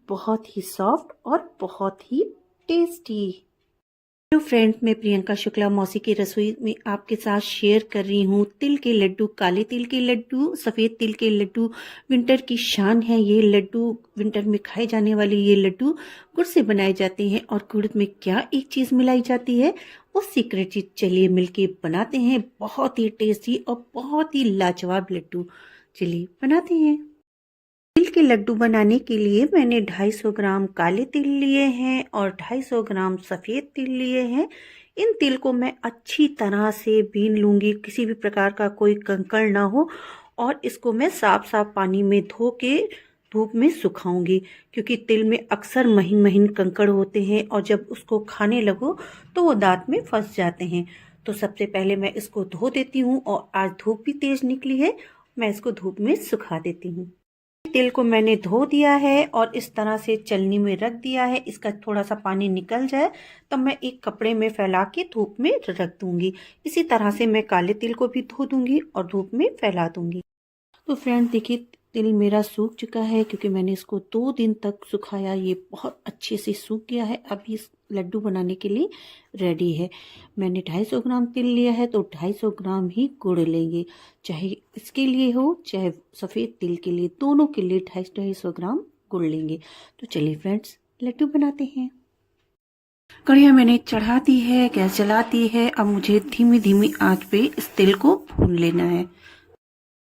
बहुत ही सॉफ्ट और बहुत ही टेस्टी। हेलो फ्रेंड्स, मैं प्रियंका शुक्ला मौसी की रसोई में आपके साथ शेयर कर रही हूँ तिल के लड्डू। काले तिल के लड्डू, सफ़ेद तिल के लड्डू विंटर की शान है। ये लड्डू विंटर में खाए जाने वाले ये लड्डू गुड़ से बनाए जाते हैं। और गुड़ में क्या एक चीज़ मिलाई जाती है, वो सीक्रेट चीज़ चलिए मिलके बनाते हैं। बहुत ही टेस्टी और बहुत ही लाजवाब लड्डू, चलिए बनाते हैं। तिल के लड्डू बनाने के लिए मैंने 250 ग्राम काले तिल लिए हैं और 250 ग्राम सफ़ेद तिल लिए हैं। इन तिल को मैं अच्छी तरह से बीन लूँगी, किसी भी प्रकार का कोई कंकड़ ना हो। और इसको मैं साफ साफ पानी में धो के धूप में सुखाऊंगी, क्योंकि तिल में अक्सर महीन महीन कंकड़ होते हैं और जब उसको खाने लगो तो वो दांत में फंस जाते हैं। तो सबसे पहले मैं इसको धो देती हूँ और आज धूप भी तेज़ निकली है, मैं इसको धूप में सुखा देती हूँ। तिल को मैंने धो दिया है और इस तरह से चलनी में रख दिया है। इसका थोड़ा सा पानी निकल जाए तब मैं एक कपड़े में फैला के धूप में रख दूंगी। इसी तरह से मैं काले तिल को भी धो दूंगी और धूप में फैला दूंगी। तो फ्रेंड देखिए, तिल मेरा सूख चुका है क्योंकि मैंने इसको 2 दिन तक सुखाया। ये बहुत अच्छे से सूख गया है। अब इस लड्डू बनाने के लिए रेडी है। मैंने 250 ग्राम तिल लिया है तो 250 ग्राम ही गुड़ लेंगे, चाहे इसके लिए हो चाहे सफ़ेद तिल के लिए, दोनों के लिए 250 ग्राम गुड़ लेंगे। तो चलिए फ्रेंड्स, लड्डू बनाते हैं। कढ़िया मैंने चढ़ा दी है, गैस जला दी है। अब मुझे धीमी धीमी आंच पे इस तिल को भून लेना है।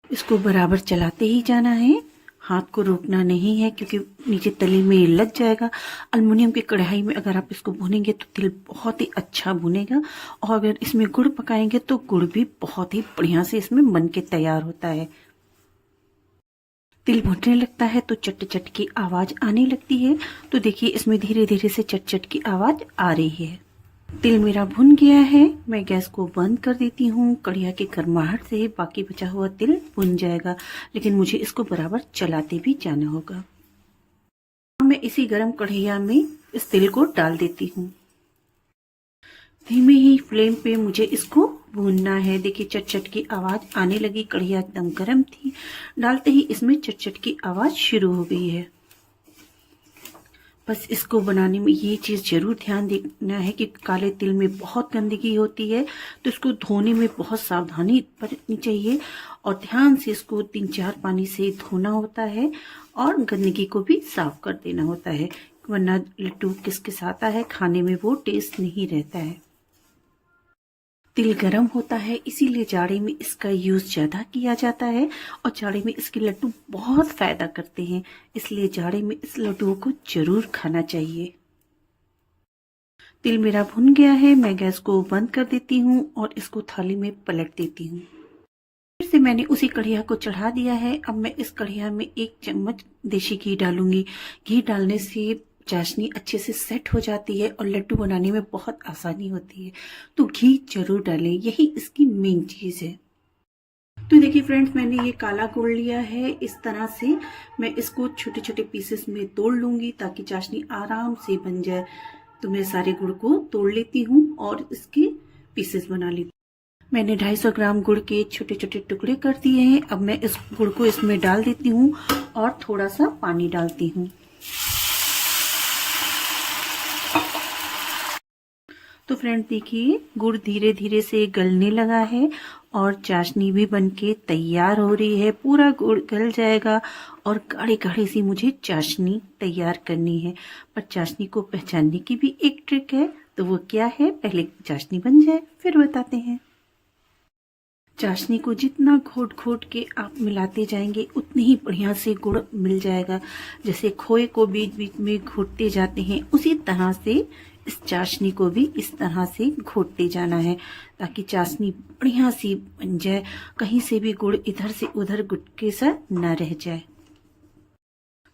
इसको बराबर चलाते ही जाना है, हाथ को रोकना नहीं है, क्योंकि नीचे तली में लग जाएगा। अल्युमिनियम की कढ़ाई में अगर आप इसको भूनेंगे तो तिल बहुत ही अच्छा भुनेगा। और अगर इसमें गुड़ पकाएंगे तो गुड़ भी बहुत ही बढ़िया से इसमें बन के तैयार होता है। तिल भुनने लगता है तो चट चट की आवाज आने लगती है। तो देखिए, इसमें धीरे धीरे से चट चट की आवाज आ रही है। तिल मेरा भुन गया है, मैं गैस को बंद कर देती हूँ। कढ़िया की गर्माहट से बाकी बचा हुआ तिल भुन जाएगा, लेकिन मुझे इसको बराबर चलाते भी जाना होगा। मैं इसी गरम कढ़िया में इस तिल को डाल देती हूँ। धीमे ही फ्लेम पे मुझे इसको भूनना है। देखिए, चट चट की आवाज आने लगी। कढ़िया एकदम गर्म थी, डालते ही इसमें चट चट की आवाज शुरू हो गई है। बस इसको बनाने में ये चीज़ जरूर ध्यान देना है कि काले तिल में बहुत गंदगी होती है, तो इसको धोने में बहुत सावधानी बरतनी चाहिए और ध्यान से इसको 3-4 पानी से धोना होता है और गंदगी को भी साफ कर देना होता है, वरना लड्डू किसकिसाता है, खाने में वो टेस्ट नहीं रहता है। तिल गरम होता है, इसीलिए जाड़े में इसका यूज ज्यादा किया जाता है और जाड़े में इसके लड्डू बहुत फायदा करते हैं, इसलिए जाड़े में इस लड्डुओं को जरूर खाना चाहिए। तिल मेरा भुन गया है, मैं गैस को बंद कर देती हूँ और इसको थाली में पलट देती हूँ। फिर से मैंने उसी कढ़िया को चढ़ा दिया है। अब मैं इस कढ़िया में 1 चम्मच देशी घी डालूंगी। घी डालने से चाशनी अच्छे से सेट हो जाती है और लड्डू बनाने में बहुत आसानी होती है, तो घी जरूर डालें, यही इसकी मेन चीज है। तो देखिए फ्रेंड्स, मैंने ये काला गुड़ लिया है। इस तरह से मैं इसको छोटे छोटे पीसेस में तोड़ लूंगी ताकि चाशनी आराम से बन जाए। तो मैं सारे गुड़ को तोड़ लेती हूँ और इसके पीसेस बना लेती हूँ। मैंने 250 ग्राम गुड़ के छोटे छोटे टुकड़े कर दिए हैं। अब मैं इस गुड़ को इसमें डाल देती हूँ और थोड़ा सा पानी डालती हूँ। तो फ्रेंड देखिए, गुड़ धीरे धीरे से गलने लगा है और चाशनी भी बनके तैयार हो रही है। पूरा गुड़ गल जाएगा और गाढ़ी गाढ़ी सी मुझे चाशनी तैयार करनी है। पर चाशनी को पहचानने की भी एक ट्रिक है, तो वो क्या है, पहले चाशनी बन जाए फिर बताते हैं। चाशनी को जितना घोट घोट के आप मिलाते जाएंगे उतनी ही बढ़िया से गुड़ मिल जाएगा। जैसे खोए को बीच बीच में घोटते जाते हैं, उसी तरह से इस चाशनी को भी इस तरह से घोटते जाना है ताकि चाशनी बढ़िया सी बन जाए, कहीं से भी गुड़ इधर से उधर गुटके सा न रह जाए।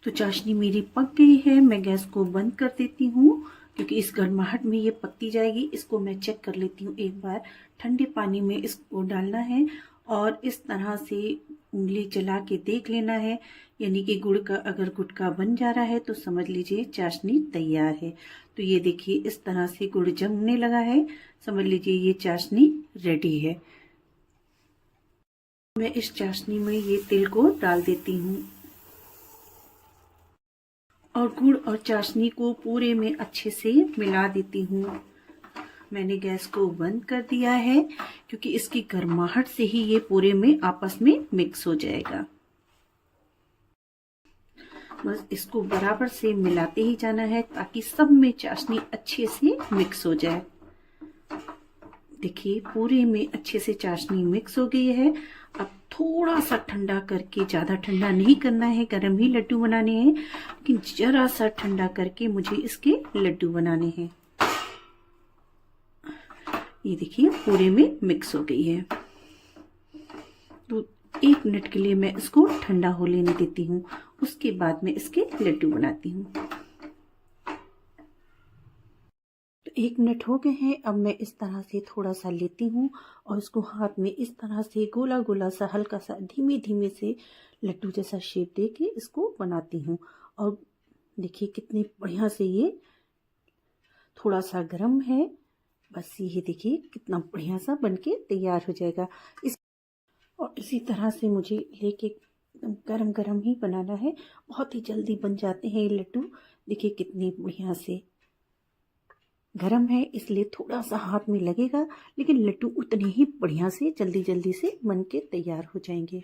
तो चाशनी मेरी पक गई है, मैं गैस को बंद कर देती हूँ क्योंकि इस गर्माहट में ये पकती जाएगी। इसको मैं चेक कर लेती हूँ एक बार। ठंडे पानी में इसको डालना है और इस तरह से उंगली चला के देख लेना है, यानी कि गुड़ का अगर गुटका बन जा रहा है तो समझ लीजिए चाशनी तैयार है। तो ये देखिए, इस तरह से गुड़ जमने लगा है, समझ लीजिए ये चाशनी रेडी है। मैं इस चाशनी में ये तिल को डाल देती हूँ और गुड़ और चाशनी को पूरे में अच्छे से मिला देती हूँ। मैंने गैस को बंद कर दिया है क्योंकि इसकी गर्माहट से ही ये पूरे में आपस में मिक्स हो जाएगा। बस इसको बराबर से मिलाते ही जाना है ताकि सब में चाशनी अच्छे से मिक्स हो जाए। देखिए पूरे में अच्छे से चाशनी मिक्स हो गई है। अब थोड़ा सा ठंडा करके, ज़्यादा ठंडा नहीं करना है, गर्म ही लड्डू बनाने हैं, लेकिन जरा सा ठंडा करके मुझे इसके लड्डू बनाने हैं। ये देखिए पूरे में मिक्स हो गई है। तो 1 मिनट के लिए मैं इसको ठंडा हो लेने देती हूँ, उसके बाद में इसके लड्डू बनाती हूँ। तो 1 मिनट हो गए हैं। अब मैं इस तरह से थोड़ा सा लेती हूँ और इसको हाथ में इस तरह से गोला गोला सा, हल्का सा धीमे धीमे से लड्डू जैसा शेप दे के इसको बनाती हूँ। और देखिए कितने बढ़िया से ये थोड़ा सा गर्म है। बस ये देखिए कितना बढ़िया सा बनके तैयार हो जाएगा। और इसी तरह से मुझे लेके गरम गरम ही बनाना है। बहुत ही जल्दी बन जाते हैं ये लड्डू। देखिए कितनी बढ़िया से गरम है, इसलिए थोड़ा सा हाथ में लगेगा, लेकिन लड्डू उतने ही बढ़िया से जल्दी जल्दी से बन के तैयार हो जाएंगे।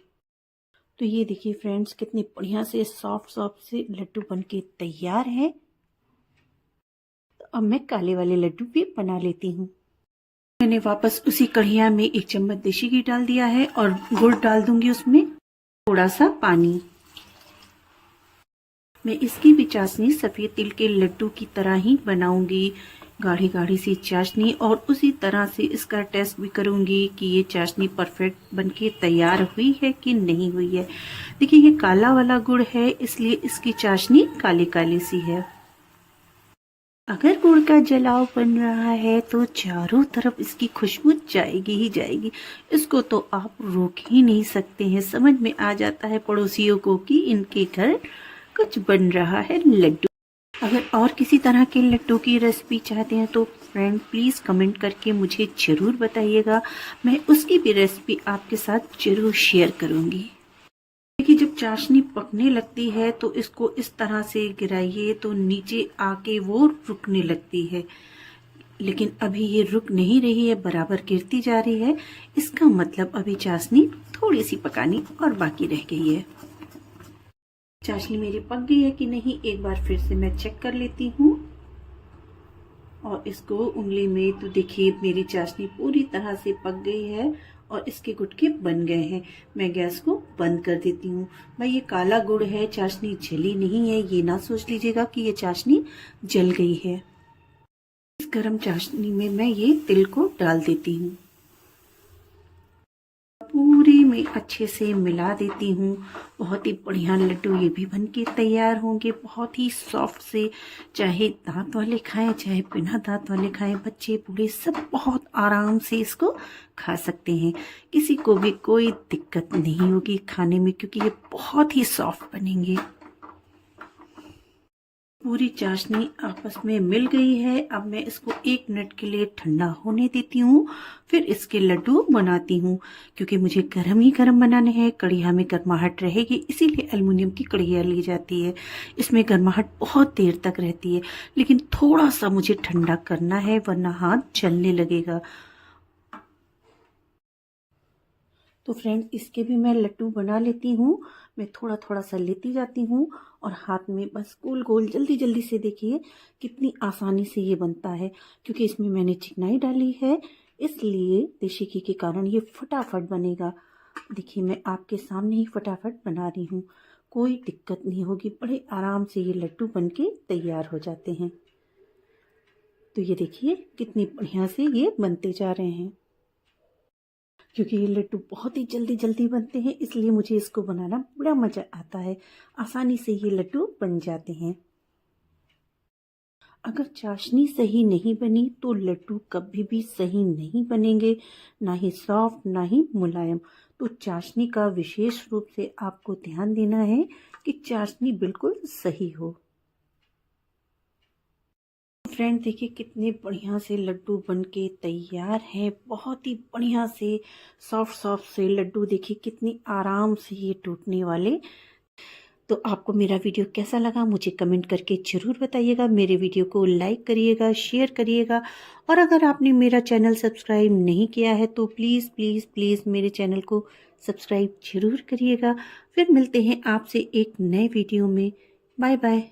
तो ये देखिए फ्रेंड्स कितने बढ़िया से सॉफ्ट सॉफ्ट से लड्डू बन के तैयार है। तो अब मैं काले वाले लड्डू भी बना लेती हूँ। मैंने वापस उसी कढ़िया में 1 चम्मच देसी घी डाल दिया है और गुड़ डाल दूंगी, उसमें थोड़ा सा पानी। मैं इसकी भी चाशनी सफेद तिल के लड्डू की तरह ही बनाऊंगी, गाढ़ी गाढ़ी सी चाशनी, और उसी तरह से इसका टेस्ट भी करूंगी कि ये चाशनी परफेक्ट बनके तैयार हुई है कि नहीं हुई है। देखिए ये काला वाला गुड़ है, इसलिए इसकी चाशनी काली काली सी है। अगर गुड़ का जलाव बन रहा है तो चारों तरफ इसकी खुशबू जाएगी ही जाएगी। इसको तो आप रोक ही नहीं सकते हैं। समझ में आ जाता है पड़ोसियों को कि इनके घर कुछ बन रहा है लड्डू। अगर और किसी तरह के लड्डू की रेसिपी चाहते हैं तो फ्रेंड प्लीज़ कमेंट करके मुझे ज़रूर बताइएगा। मैं उसकी भी रेसिपी आपके साथ ज़रूर शेयर करूँगी। देखिए जब चाशनी पकने लगती है तो इसको इस तरह से गिराइए तो नीचे आके वो रुकने लगती है, लेकिन अभी ये रुक नहीं रही है, बराबर गिरती जा रही है। इसका मतलब अभी चाशनी थोड़ी सी पकानी और बाकी रह गई है। चाशनी मेरी पक गई है कि नहीं, एक बार फिर से मैं चेक कर लेती हूँ और इसको उंगली में, तो देखिए मेरी चाशनी पूरी तरह से पक गई है और इसके गुटके बन गए हैं। मैं गैस को बंद कर देती हूँ। भाई ये काला गुड़ है, चाशनी जली नहीं है, ये ना सोच लीजिएगा कि ये चाशनी जल गई है। इस गरम चाशनी में मैं ये तिल को डाल देती हूँ, पूरी में अच्छे से मिला देती हूँ। बहुत ही बढ़िया लड्डू ये भी बनके तैयार होंगे, बहुत ही सॉफ्ट से। चाहे दांत वाले खाएं चाहे बिना दांत वाले खाएं, बच्चे बूढ़े सब बहुत आराम से इसको खा सकते हैं। किसी को भी कोई दिक्कत नहीं होगी खाने में, क्योंकि ये बहुत ही सॉफ्ट बनेंगे। पूरी चाशनी आपस में मिल गई है। अब मैं इसको 1 मिनट के लिए ठंडा होने देती हूँ, फिर इसके लड्डू बनाती हूँ। क्योंकि मुझे गर्म ही गर्म बनाने हैं, कढ़िया में गर्माहट रहेगी, इसीलिए एल्युमिनियम की कढ़िया ली जाती है। इसमें गर्माहट बहुत देर तक रहती है, लेकिन थोड़ा सा मुझे ठंडा करना है वरना हाथ जलने लगेगा। तो फ्रेंड्स इसके भी मैं लड्डू बना लेती हूँ। मैं थोड़ा थोड़ा सा लेती जाती हूँ और हाथ में बस गोल गोल जल्दी जल्दी से, देखिए कितनी आसानी से ये बनता है। क्योंकि इसमें मैंने चिकनाई डाली है, इसलिए देसी घी के कारण ये फटाफट बनेगा। देखिए मैं आपके सामने ही फटाफट बना रही हूँ, कोई दिक्कत नहीं होगी। बड़े आराम से ये लड्डू बनके तैयार हो जाते हैं। तो ये देखिए कितनी बढ़िया से ये बनते जा रहे हैं। क्योंकि ये लड्डू बहुत ही जल्दी जल्दी बनते हैं, इसलिए मुझे इसको बनाना बड़ा मज़ा आता है। आसानी से ये लड्डू बन जाते हैं। अगर चाशनी सही नहीं बनी तो लड्डू कभी भी सही नहीं बनेंगे, ना ही सॉफ्ट ना ही मुलायम। तो चाशनी का विशेष रूप से आपको ध्यान देना है कि चाशनी बिल्कुल सही हो। फ्रेंड देखिए कितने बढ़िया से लड्डू बनके तैयार हैं। बहुत ही बढ़िया से सॉफ्ट सॉफ्ट से लड्डू, देखिए कितनी आराम से ये टूटने वाले। तो आपको मेरा वीडियो कैसा लगा मुझे कमेंट करके ज़रूर बताइएगा। मेरे वीडियो को लाइक करिएगा, शेयर करिएगा और अगर आपने मेरा चैनल सब्सक्राइब नहीं किया है तो प्लीज़ प्लीज़ प्लीज़ मेरे चैनल को सब्सक्राइब ज़रूर करिएगा। फिर मिलते हैं आपसे एक नए वीडियो में। Bye bye.